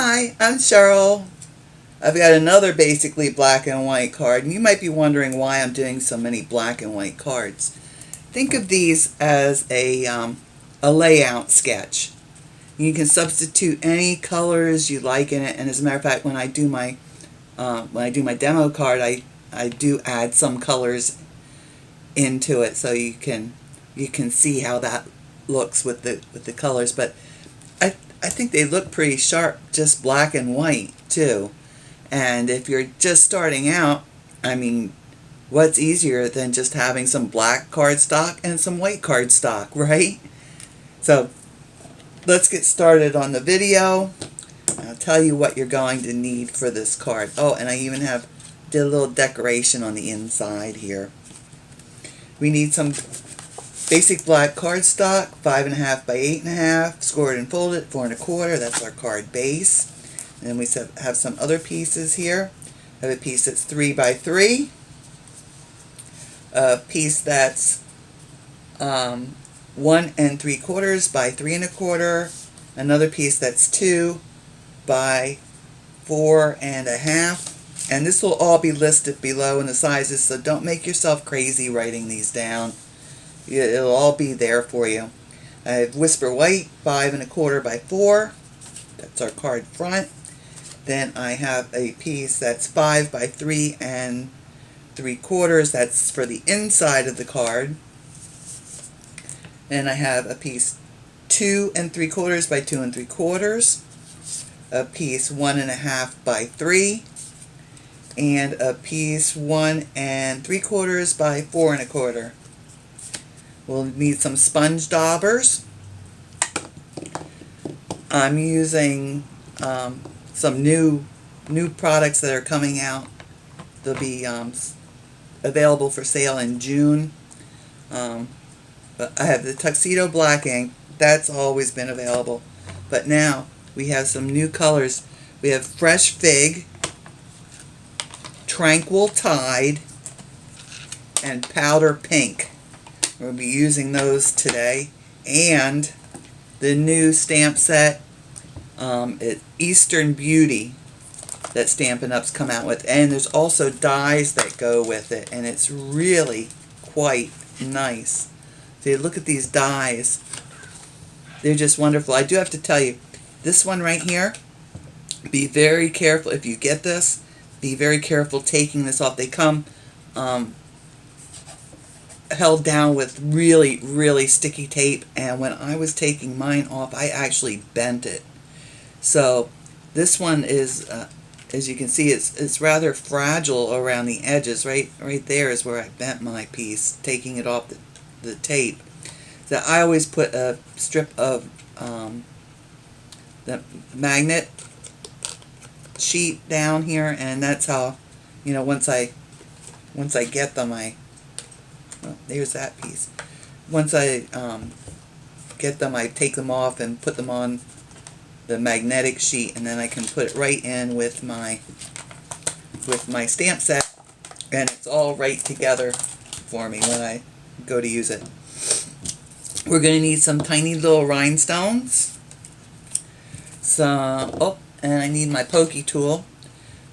Hi, I'm Cheryl. I've got another basically black and white card, and you might be wondering why I'm doing so many black and white cards. Think of these as a layout sketch. You can substitute any colors you like in it, and as a matter of fact, when I do my demo card, I do add some colors into it so you can see how that looks with the colors. But I think they look pretty sharp, just black and white too. And if you're just starting out, I mean, what's easier than just having some black cardstock and some white cardstock, right? So let's get started on the video. I'll tell you what you're going to need for this card. Oh, and I even did a little decoration on the inside here. We need some basic black cardstock, 5.5 by 8.5, scored and folded, 4 1/4. That's our card base. And then we have some other pieces here. I have a piece that's 3 by 3, a piece that's 1 3/4 by 3 1/4, another piece that's 2 by 4 1/2. And this will all be listed below in the sizes, so don't make yourself crazy writing these down. It'll all be there for you. I have Whisper White, 5 1/4 by 4. That's our card front. Then I have a piece that's 5 by 3 3/4. That's for the inside of the card. And I have a piece 2 3/4 by 2 3/4. A piece 1 1/2 by 3. And a piece 1 3/4 by 4 1/4. We'll need some sponge daubers. I'm using some new products that are coming out. They'll be available for sale in June. But I have the Tuxedo black ink. That's always been available. But now we have some new colors. We have Fresh Fig, Tranquil Tide, and Powder Pink. We'll be using those today. And the new stamp set, it's Eastern Beauty, that Stampin' Up's come out with. And there's also dies that go with it, and it's really quite nice. So you look at these dies. They're just wonderful. I do have to tell you, this one right here, be very careful. If you get this, be very careful taking this off. They come held down with really, really sticky tape, and when I was taking mine off, I actually bent it. So this one is, as you can see, it's rather fragile around the edges. Right there is where I bent my piece, taking it off the tape. So I always put a strip of the magnet sheet down here, and that's how, once I get them, well, there's that piece. Once I get them, I take them off and put them on the magnetic sheet, and then I can put it right in with my stamp set, and it's all right together for me when I go to use it. We're going to need some tiny little rhinestones. And I need my pokey tool.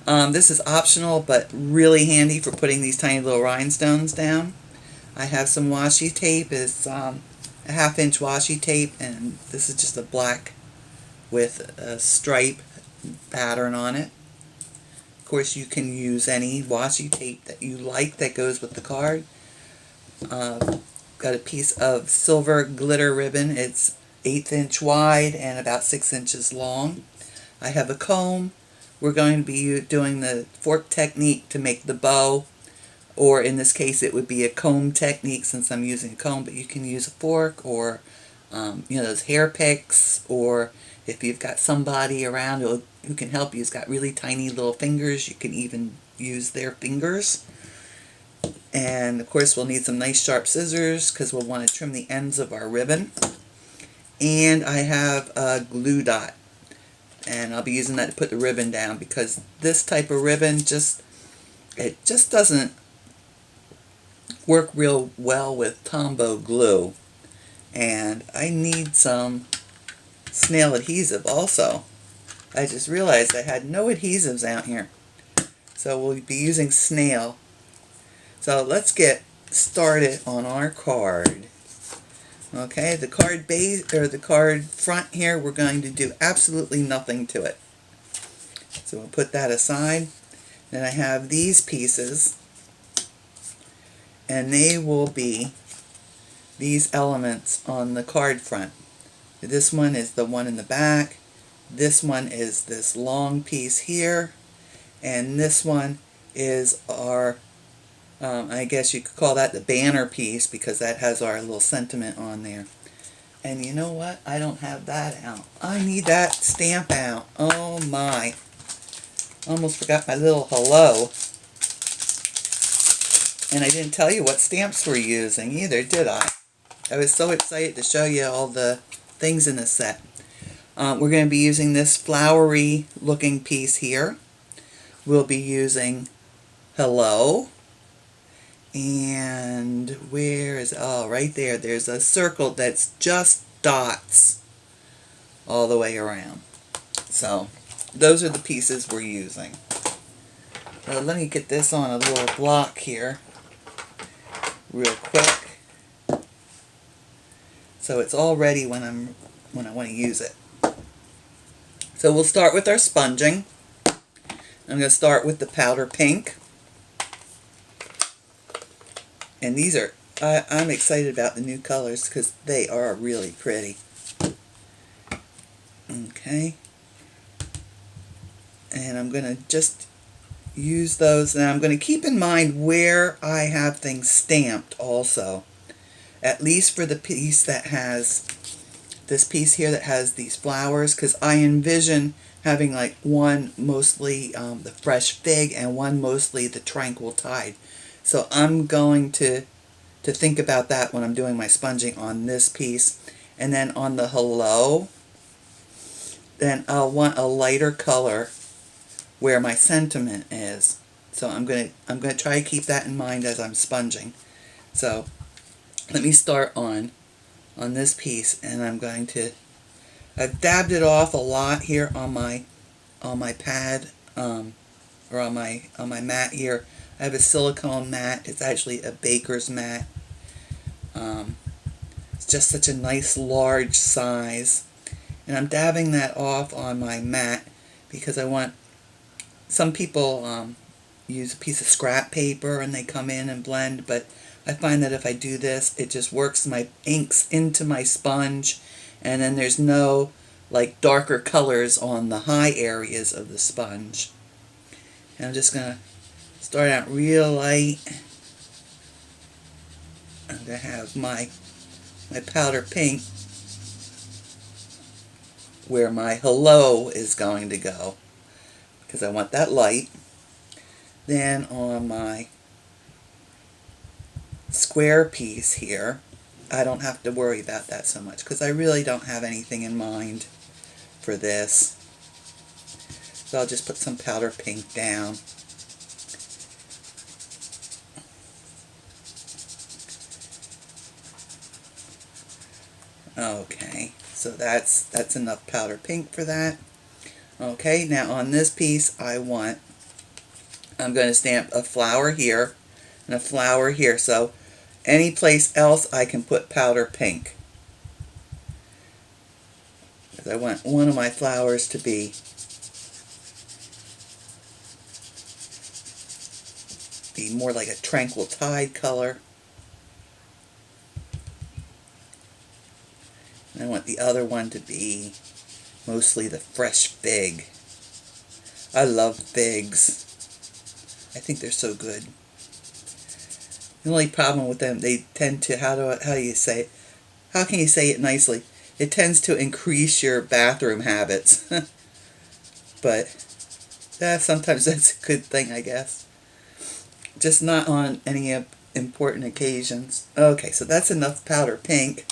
This is optional, but really handy for putting these tiny little rhinestones down. I have some washi tape. It's a 1/2 inch washi tape, and this is just a black with a stripe pattern on it. Of course, you can use any washi tape that you like that goes with the card. Got a piece of silver glitter ribbon. It's 1/8 inch wide and about 6 inches long. I have a comb. We're going to be doing the fork technique to make the bow, or in this case it would be a comb technique since I'm using a comb, but you can use a fork or those hair picks, or if you've got somebody around who can help you, who's got really tiny little fingers, you can even use their fingers. And of course we'll need some nice sharp scissors because we'll want to trim the ends of our ribbon. And I have a glue dot, and I'll be using that to put the ribbon down, because this type of ribbon just doesn't work real well with Tombow glue, and I need some snail adhesive also. I just realized I had no adhesives out here. So we'll be using snail. So let's get started on our card. Okay, the card base or the card front here, we're going to do absolutely nothing to it. So we'll put that aside. Then I have these pieces, and they will be these elements on the card front. This one is the one in the back. This one is this long piece here, and this one is our I guess you could call that the banner piece because that has our little sentiment on there. And you know what? I don't have that out. I need that stamp out. Oh my. Almost forgot my little hello. And I didn't tell you what stamps we're using either, did I? I was so excited to show you all the things in the set. We're going to be using this flowery looking piece here. We'll be using hello. And where is, oh, right there, there's a circle that's just dots all the way around. So those are the pieces we're using. So let me get this on a little block here real quick, so it's all ready when I want to use it. So we'll start with our sponging. I'm going to start with the powder pink. And these are, I'm excited about the new colors because they are really pretty. Okay. And I'm going to just use those. And I'm going to keep in mind where I have things stamped also. At least for the piece that has, this piece here that has these flowers. Because I envision having like one mostly the fresh fig and one mostly the tranquil tide. So I'm going to think about that when I'm doing my sponging on this piece. And then on the hello, then I'll want a lighter color where my sentiment is. So I'm going to try to keep that in mind as I'm sponging. So let me start on this piece, and I'm going to, I've dabbed it off a lot here on my pad or on my mat here. I have a silicone mat. It's actually a baker's mat. It's just such a nice large size. And I'm dabbing that off on my mat because I want, some people use a piece of scrap paper and they come in and blend, but I find that if I do this, it just works my inks into my sponge, and then there's no like darker colors on the high areas of the sponge. And I'm just going to start out real light. I'm going to have my powder pink where my hello is going to go, because I want that light. Then on my square piece here, I don't have to worry about that so much because I really don't have anything in mind for this. So I'll just put some powder pink down. Okay, so that's enough powder pink for that. Okay, now on this piece I'm going to stamp a flower here and a flower here. So any place else I can put powder pink, because I want one of my flowers to be more like a tranquil tide color. And I want the other one to be mostly the fresh fig. I love figs. I think they're so good. The only problem with them, they tend to, how do you say it? How can you say it nicely? It tends to increase your bathroom habits. But sometimes that's a good thing, I guess. Just not on any important occasions. Okay, so that's enough powder pink.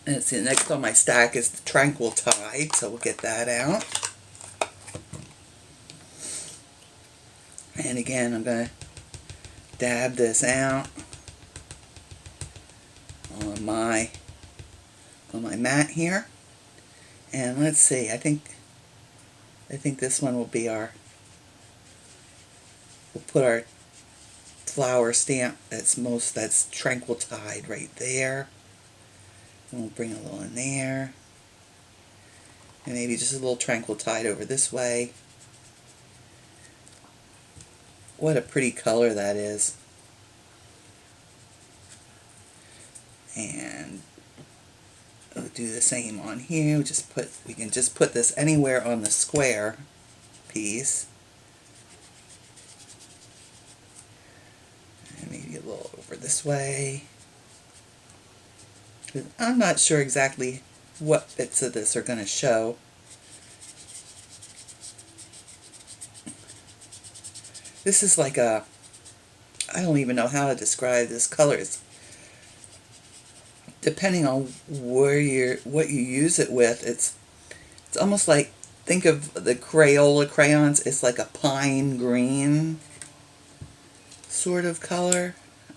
And see, next on my stack is the Tranquil Tide, so we'll get that out. And again, I'm going to dab this out on my mat here. And let's see, I think this one will be we'll put our flower stamp that's Tranquil Tide right there. And we'll bring a little in there. And maybe just a little Tranquil Tide over this way. What a pretty color that is. And we'll do the same on here. We can just put this anywhere on the square piece. And maybe a little over this way. I'm not sure exactly what bits of this are going to show. This is like I don't even know how to describe this color. It's, depending on what you use it with, it's almost like, think of the Crayola crayons. It's like a pine green sort of color.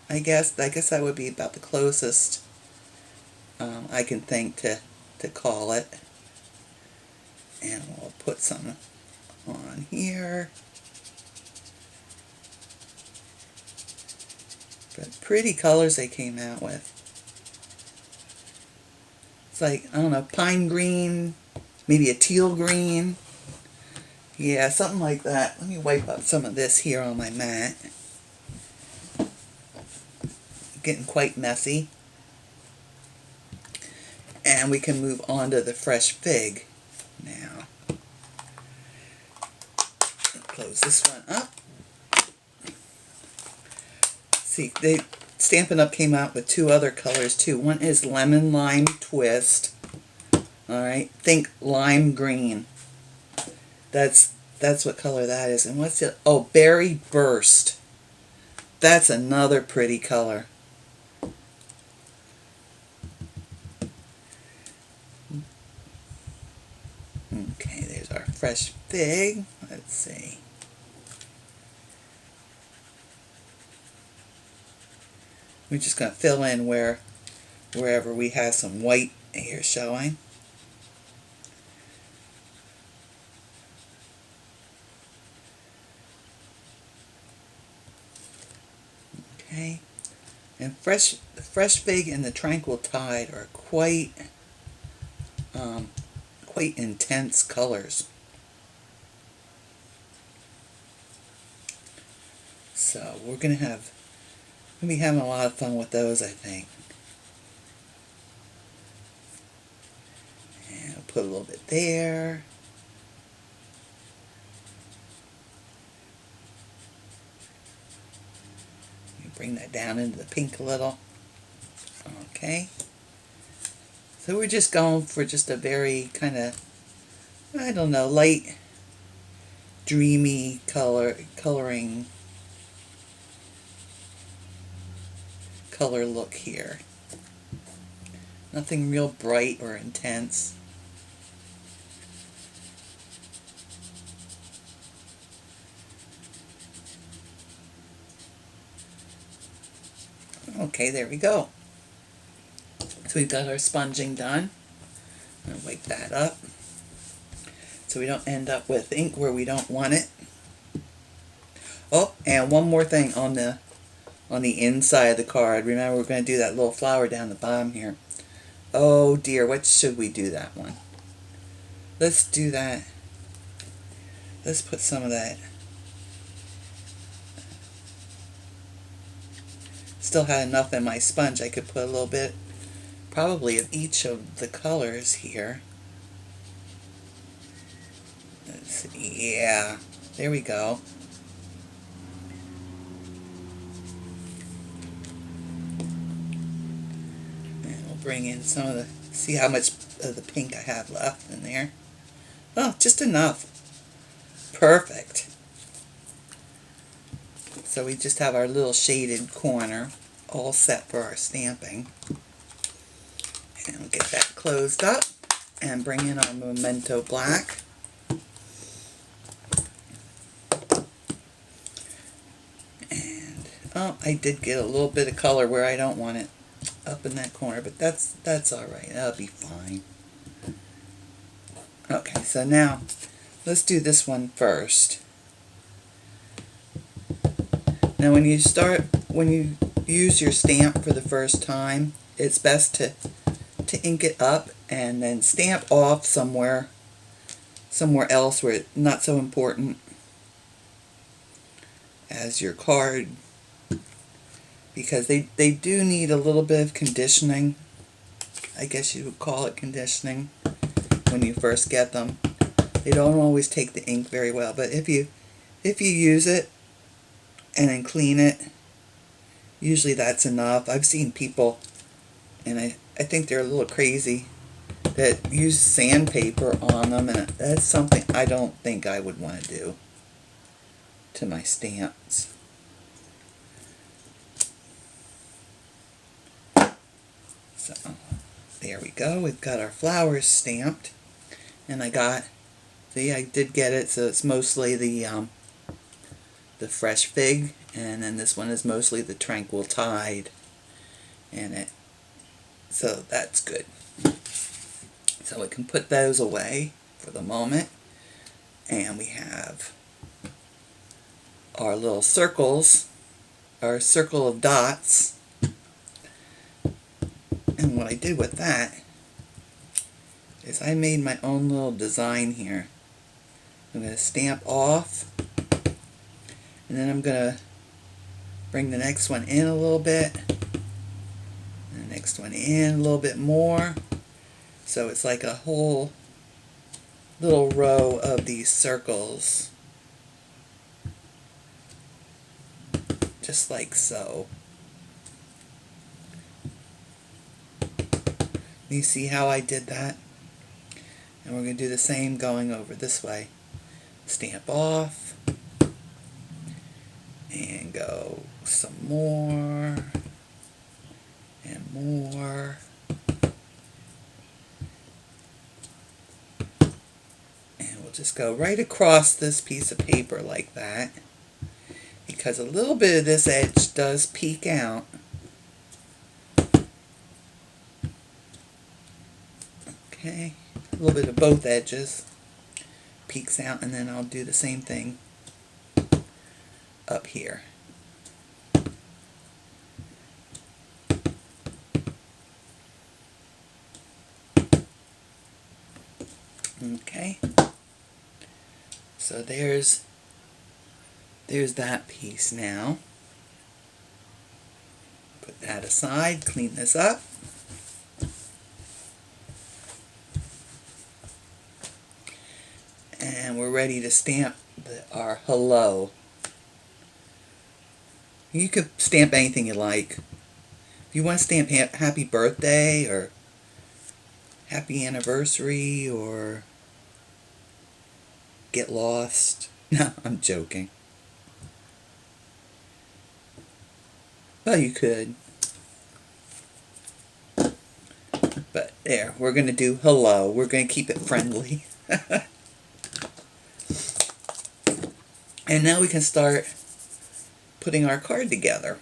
I guess that would be about the closest I can think to call it. And we'll put some on here. But pretty colors they came out with. It's like, I don't know, pine green, maybe a teal green. Yeah, something like that. Let me wipe up some of this here on my mat. Getting quite messy. And we can move on to the fresh fig now. Close this one up. See, Stampin' Up came out with two other colors too. One is Lemon Lime Twist. Alright, think lime green. That's what color that is. And what's it? Oh, Berry Burst. That's another pretty color. Okay, there's our fresh fig. Let's see. We're just going to fill in wherever we have some white here showing. Okay, and the fresh fig and the Tranquil Tide are quite intense colors. So we're gonna be having a lot of fun with those, I think. And I'll put a little bit there. Bring that down into the pink a little. Okay. So we're just going for just a very kind of, I don't know, light, dreamy color look here. Nothing real bright or intense. Okay, there we go. So we've got our sponging done. I'm going to wipe that up so we don't end up with ink where we don't want it. Oh, and one more thing on the inside of the card. Remember, we're going to do that little flower down the bottom here. Oh dear, what should we do that one? Let's do that. Let's put some of that. Still had enough in my sponge. I could put a little bit, probably, of each of the colors here. Let's see. Yeah, there we go. And we'll bring in some of the, see how much of the pink I have left in there. Oh, just enough. Perfect. So we just have our little shaded corner all set for our stamping. And we'll get that closed up and bring in our Memento black. And oh, I did get a little bit of color where I don't want it up in that corner, but that's all right. That'll be fine. so now let's do this one first. Now when you use your stamp for the first time, it's best to ink it up and then stamp off somewhere else where it's not so important as your card, because they do need a little bit of conditioning. I guess you would call it conditioning when you first get them. They don't always take the ink very well, but if you use it and then clean it, usually that's enough. I've seen people, and I think they're a little crazy, that use sandpaper on them, and that's something I don't think I would want to do to my stamps. So there we go. We've got our flowers stamped, and I did get it, so it's mostly the fresh fig, and then this one is mostly the Tranquil Tide in it. So that's good. So we can put those away for the moment, and we have our little circles, our circle of dots. And what I did with that is I made my own little design here. I'm going to stamp off, and then I'm going to bring the next one in a little bit, and the next one in a little bit more. So it's like a whole little row of these circles, just like so. You see how I did that? And we're going to do the same going over this way. Stamp off, and go some more, and more. And we'll just go right across this piece of paper like that, because a little bit of this edge does peek out. Okay, a little bit of both edges peeks out, and then I'll do the same thing up here. Okay, so there's that piece now. Put that aside, clean this up. And we're ready to stamp our hello. You could stamp anything you like. If you want to stamp happy birthday or happy anniversary or get lost. No, I'm joking. Well, you could. But there, we're going to do hello. We're going to keep it friendly. And now we can start putting our card together.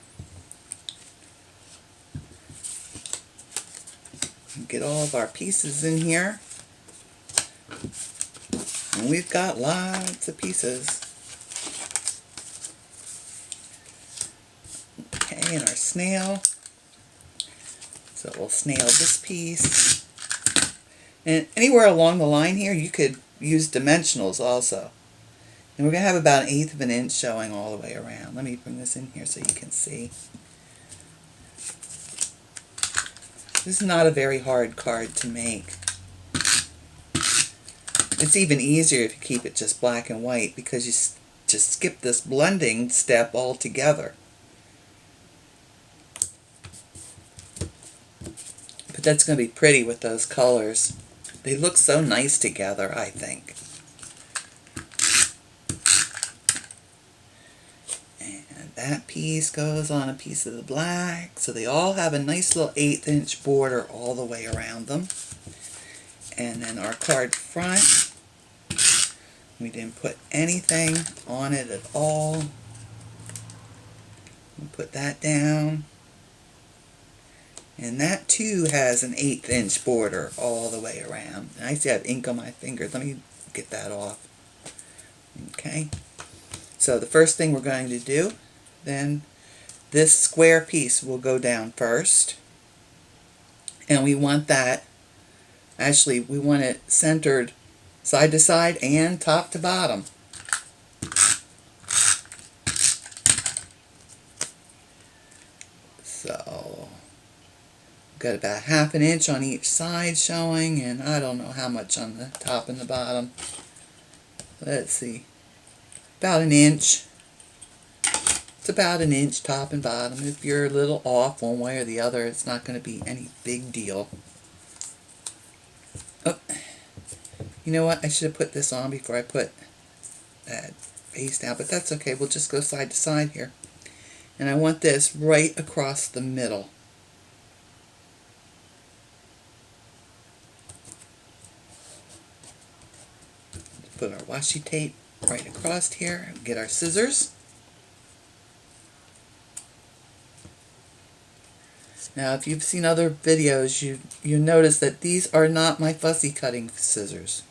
Get all of our pieces in here. And we've got lots of pieces. Okay, and our snail. So we'll snail this piece. And anywhere along the line here, you could use dimensionals also. And we're going to have about 1/8 of an inch showing all the way around. Let me bring this in here so you can see. This is not a very hard card to make. It's even easier if you keep it just black and white, because you just skip this blending step altogether. But that's going to be pretty with those colors. They look so nice together, I think. That piece goes on a piece of the black, so they all have a nice little 1/8 inch border all the way around them. And then our card front, we didn't put anything on it at all. We'll put that down. And that too has an 1/8 inch border all the way around. And I see I have ink on my fingers. Let me get that off. Okay, so the first thing we're going to do, then this square piece will go down first, and we want that, actually we want it centered side to side and top to bottom. So got about 1/2 inch on each side showing, and I don't know how much on the top and the bottom. Let's see, about 1 inch. It's about 1 inch top and bottom. If you're a little off one way or the other, it's not going to be any big deal. Oh, you know what? I should have put this on before I put that face down, but that's okay. We'll just go side to side here. And I want this right across the middle. Put our washi tape right across here. Get our scissors. Now, if you've seen other videos, you notice that these are not my fussy cutting scissors.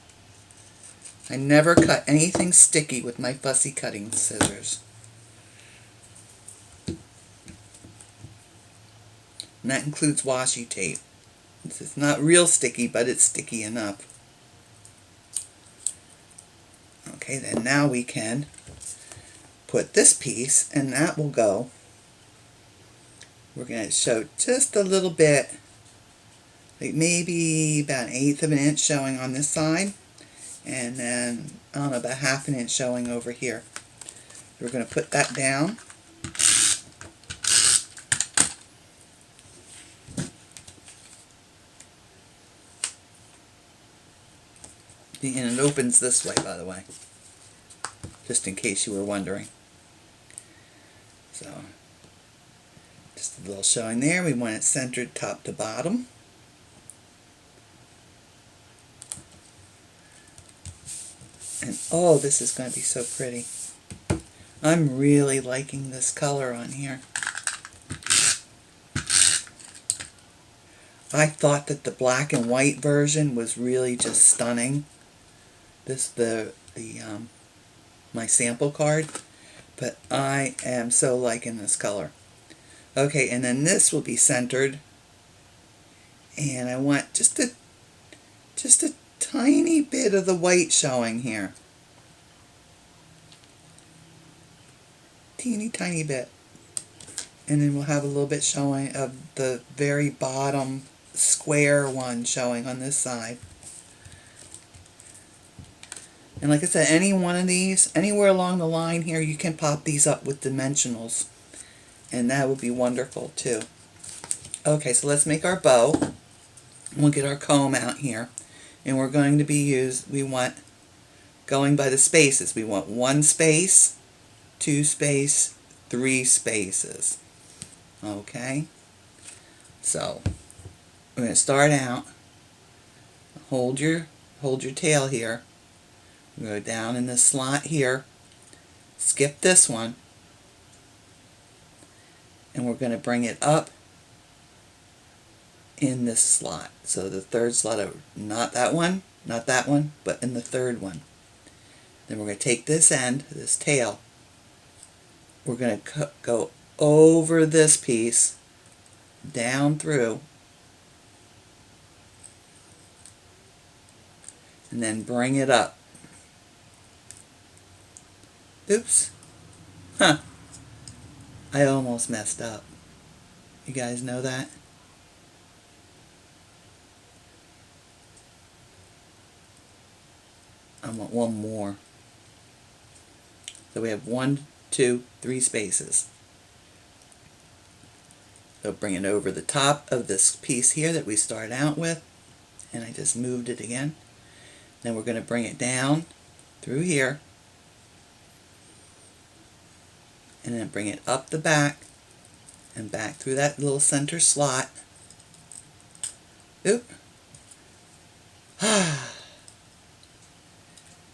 I never cut anything sticky with my fussy cutting scissors. And that includes washi tape. It's not real sticky, but it's sticky enough. Okay, then now we can put this piece, and that will go. We're going to show just a little bit, like maybe about 1/8 of an inch showing on this side, and then, I don't know, about 1/2 inch showing over here. We're going to put that down. And it opens this way, by the way, just in case you were wondering. So, just a little showing there. We want it centered top to bottom. And oh, this is going to be so pretty. I'm really liking this color on here. I thought that the black and white version was really just stunning. This my sample card, but I am so liking this color. Okay, and then this will be centered, and I want just a tiny bit of the white showing here. Teeny tiny bit. And then we'll have a little bit showing of the very bottom square one showing on this side. And like I said, any one of these, anywhere along the line here, you can pop these up with dimensionals. And that would be wonderful too. Okay, so let's make our bow. We'll get our comb out here. And we're going to be we want, going by the spaces, we want 1 space, 2 space, 3 spaces. Okay? So, we're going to start out, hold your tail here. Go down in this slot here, skip this one, and we're going to bring it up in this slot. So the third slot over, not that one, but in the third one. Then we're going to take this end, this tail, we're going to go over this piece, down through, and then bring it up. Oops. Huh. I almost messed up. You guys know that? I want one more. So we have 1, 2, 3 spaces. So bring it over the top of this piece here that we started out with. And I just moved it again. Then we're going to bring it down through here. And then bring it up the back and back through that little center slot. Oop.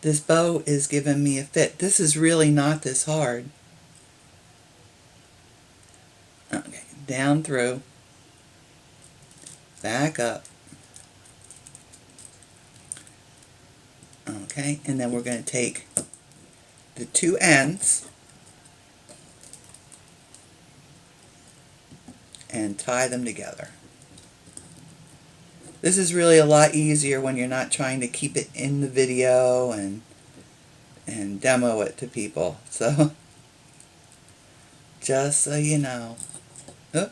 This bow is giving me a fit. This is really not this hard. Okay, down through, back up. Okay, and then we're going to take the two ends and tie them together. This is really a lot easier when you're not trying to keep it in the video and demo it to people. So, just so you know. Oop.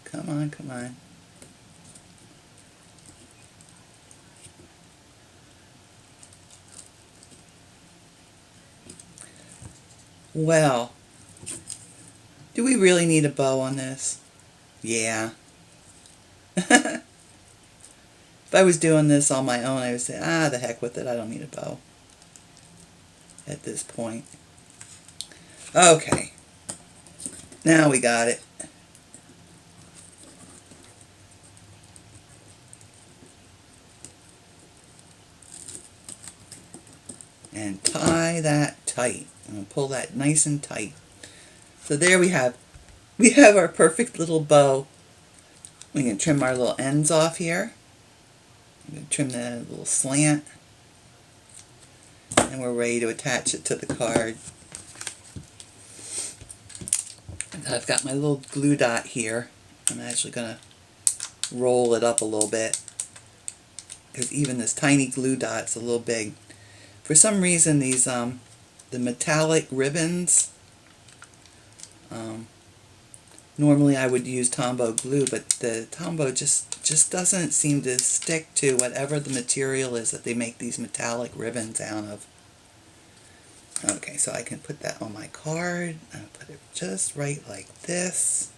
Come on, come on. Well, do we really need a bow on this? Yeah. If I was doing this on my own, I would say, the heck with it, I don't need a bow at this point. Okay. Now we got it. And tie that tight. And pull that nice and tight. So there we have our perfect little bow. We can trim our little ends off here. I'm going to trim the little slant. And we're ready to attach it to the card. And I've got my little glue dot here. I'm actually going to roll it up a little bit, because even this tiny glue dot's a little big. For some reason, these the metallic ribbons, normally I would use Tombow glue, but the Tombow just doesn't seem to stick to whatever the material is that they make these metallic ribbons out of. Okay, so I can put that on my card. I'll put it just right like this.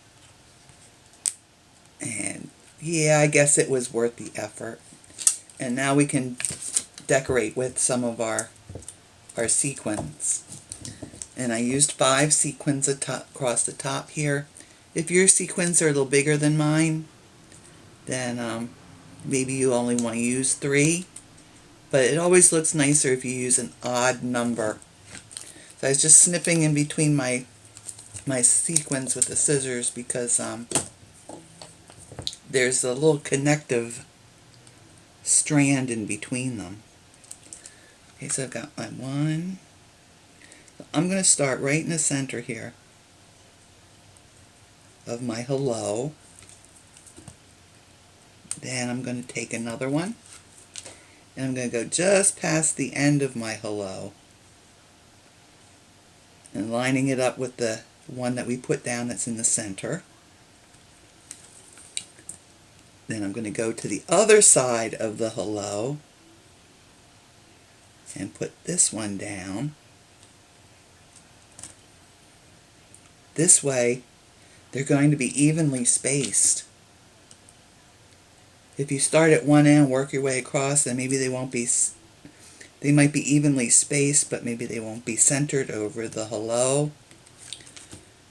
And yeah, I guess it was worth the effort. And now we can decorate with some of our sequins. And I used 5 sequins across the top here. If your sequins are a little bigger than mine, then maybe you only want to use 3. But it always looks nicer if you use an odd number. So I was just snipping in between my sequins with the scissors, because there's a little connective strand in between them. Okay, so I've got my one. I'm going to start right in the center here of my hello. Then I'm going to take another one, and I'm going to go just past the end of my hello, and lining it up with the one that we put down that's in the center. Then I'm going to go to the other side of the hello and put this one down. This way, they're going to be evenly spaced. If you start at one end, work your way across, then maybe they won't be, they might be evenly spaced, but maybe they won't be centered over the hello.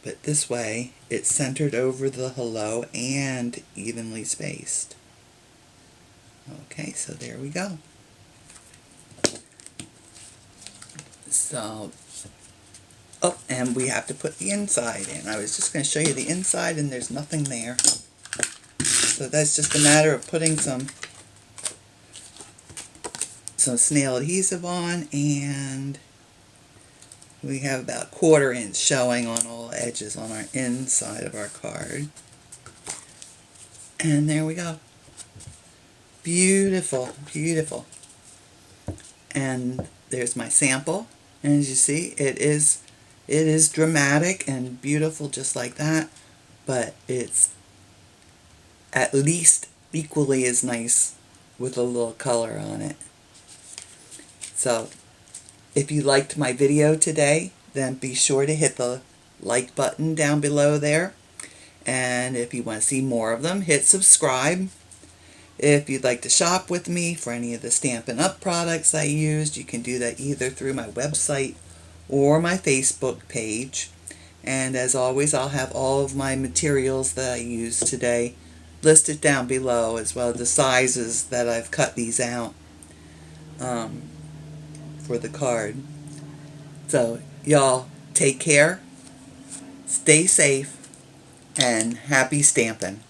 But this way, it's centered over the hello and evenly spaced. Okay, so there we go. So, oh, and we have to put the inside in. I was just going to show you the inside, and there's nothing there. So that's just a matter of putting some snail adhesive on, and we have about 1/4 inch showing on all edges on our inside of our card. And there we go. Beautiful, beautiful. And there's my sample. And as you see, it is dramatic and beautiful just like that, but it's at least equally as nice with a little color on it. So, if you liked my video today, then be sure to hit the like button down below there. And if you want to see more of them, hit subscribe. If you'd like to shop with me for any of the Stampin' Up! Products I used, you can do that either through my website or my Facebook page. And as always, I'll have all of my materials that I used today listed down below, as well as the sizes that I've cut these out for the card. So, y'all, take care, stay safe, and happy stampin'.